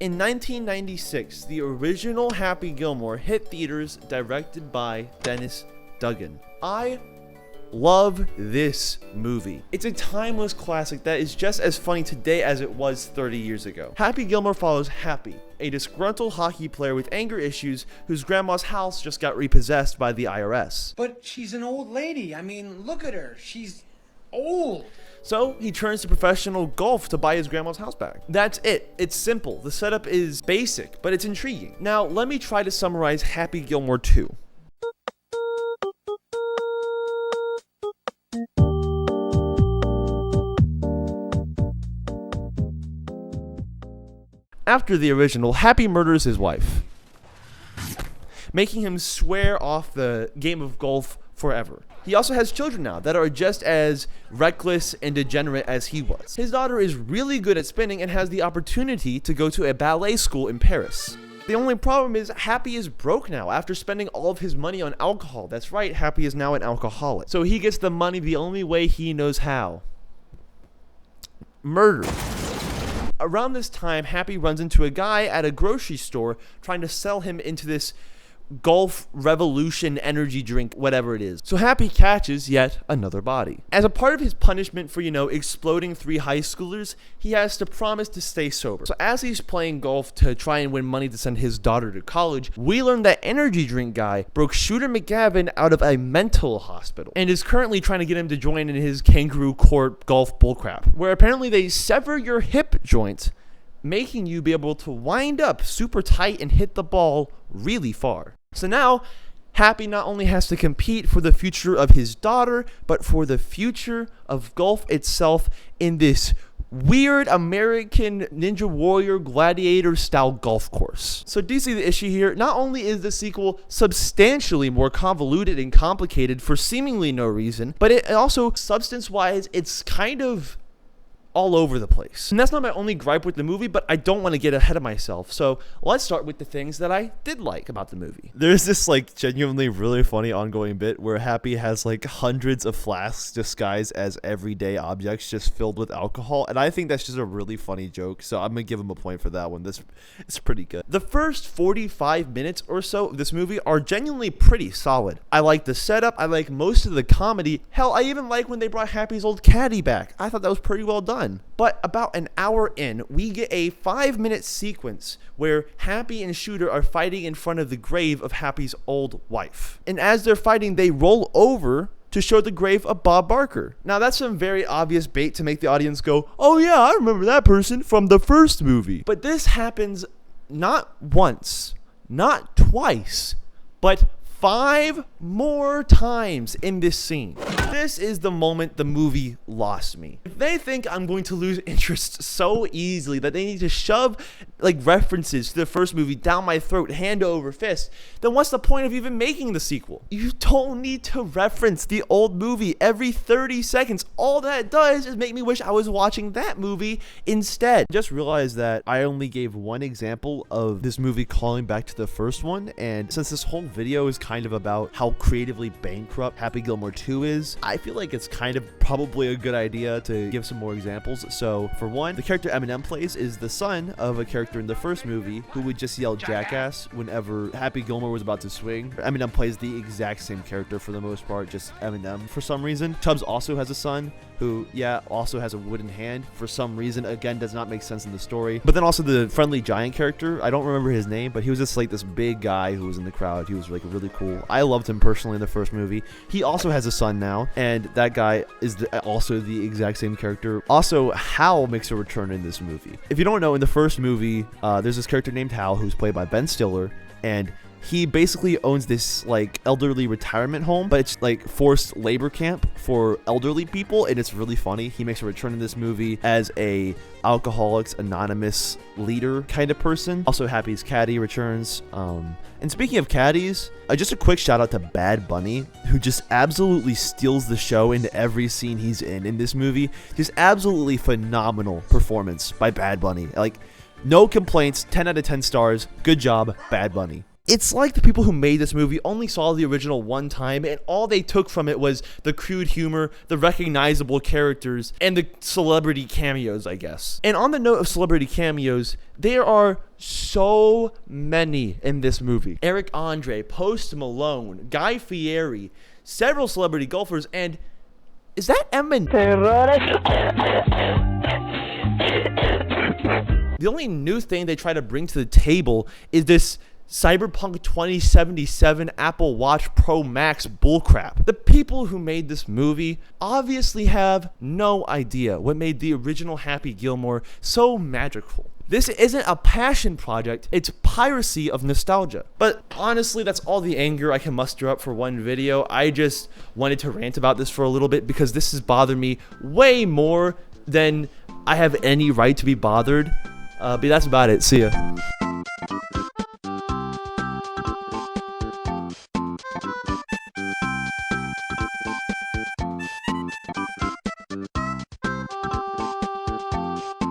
In 1996, the original Happy Gilmore hit theaters, directed by Dennis Dugan. I love this movie. It's a timeless classic that is just as funny today as it was 30 years ago. Happy Gilmore follows Happy, a disgruntled hockey player with anger issues whose grandma's house just got repossessed by the IRS. But she's an old lady. I mean, look at her. She's old. So he turns to professional golf to buy his grandma's house back. That's it. It's simple. The setup is basic, but it's intriguing. Now, let me try to summarize Happy Gilmore 2. After the original, Happy murders his wife, making him swear off the game of golf forever. He also has children now that are just as reckless and degenerate as he was. His daughter is really good at spinning and has the opportunity to go to a ballet school in Paris. The only problem is Happy is broke now after spending all of his money on alcohol. That's right, Happy is now an alcoholic. So he gets the money the only way he knows how. Murder. Around this time, Happy runs into a guy at a grocery store trying to sell him into this Golf Revolution energy drink, whatever it is. So Happy catches yet another body. As a part of his punishment for, exploding 3 high schoolers, he has to promise to stay sober. So as he's playing golf to try and win money to send his daughter to college, we learn that energy drink guy broke Shooter McGavin out of a mental hospital and is currently trying to get him to join in his kangaroo court golf bullcrap, where apparently they sever your hip joint, making you be able to wind up super tight and hit the ball really far. So now, Happy not only has to compete for the future of his daughter, but for the future of golf itself in this weird American Ninja Warrior gladiator style golf course. So do you see the issue here? Not only is the sequel substantially more convoluted and complicated for seemingly no reason, but it also, substance-wise, it's kind of all over the place. And that's not my only gripe with the movie, but I don't want to get ahead of myself. So let's start with the things that I did like about the movie. There's this genuinely really funny ongoing bit where Happy has hundreds of flasks disguised as everyday objects just filled with alcohol, and I think that's just a really funny joke, so I'm gonna give him a point for that one. This is pretty good. The first 45 minutes or so of this movie are genuinely pretty solid. I like the setup, I like most of the comedy. Hell, I even like when they brought Happy's old caddy back. I thought that was pretty well done. But about an hour in, we get a 5-minute sequence where Happy and Shooter are fighting in front of the grave of Happy's old wife. And as they're fighting, they roll over to show the grave of Bob Barker. Now that's some very obvious bait to make the audience go, oh yeah, I remember that person from the first movie. But this happens not once, not twice, but 5 more times in this scene. This is the moment the movie lost me. If they think I'm going to lose interest so easily that they need to shove references to the first movie down my throat hand over fist, then what's the point of even making the sequel? You don't need to reference the old movie every 30 seconds. All that does is make me wish I was watching that movie instead. Just realized that I only gave one example of this movie calling back to the first one, and since this whole video is kind of about how creatively bankrupt Happy Gilmore 2 is, I feel like it's kind of probably a good idea to give some more examples. So for one, the character Eminem plays is the son of a character in the first movie who would just yell jackass whenever Happy Gilmore was about to swing. Eminem plays the exact same character for the most part, just Eminem for some reason. Tubbs also has a son who, also has a wooden hand for some reason. Again, does not make sense in the story. But then also the friendly giant character, I don't remember his name, but he was just this big guy who was in the crowd. He was really cool. I loved him personally in the first movie. He also has a son now, and that guy is also the exact same character. Also, Hal makes a return in this movie. If you don't know, in the first movie, there's this character named Hal who's played by Ben Stiller, and he basically owns this elderly retirement home, but it's forced labor camp for elderly people, and it's really funny. He makes a return in this movie as a Alcoholics Anonymous leader kind of person. Also, Happy's caddy returns. And speaking of caddies, just a quick shout out to Bad Bunny, who just absolutely steals the show in every scene he's in this movie. Just absolutely phenomenal performance by Bad Bunny. No complaints, 10 out of 10 stars. Good job, Bad Bunny. It's like the people who made this movie only saw the original one time, and all they took from it was the crude humor, the recognizable characters, and the celebrity cameos, I guess. And on the note of celebrity cameos, there are so many in this movie. Eric Andre, Post Malone, Guy Fieri, several celebrity golfers, and is that Eminem? The only new thing they try to bring to the table is this Cyberpunk 2077 Apple Watch Pro Max bullcrap. The people who made this movie obviously have no idea what made the original Happy Gilmore so magical. This isn't a passion project, it's piracy of nostalgia. But honestly, that's all the anger I can muster up for one video. I just wanted to rant about this for a little bit because this has bothered me way more than I have any right to be bothered. But that's about it. See ya.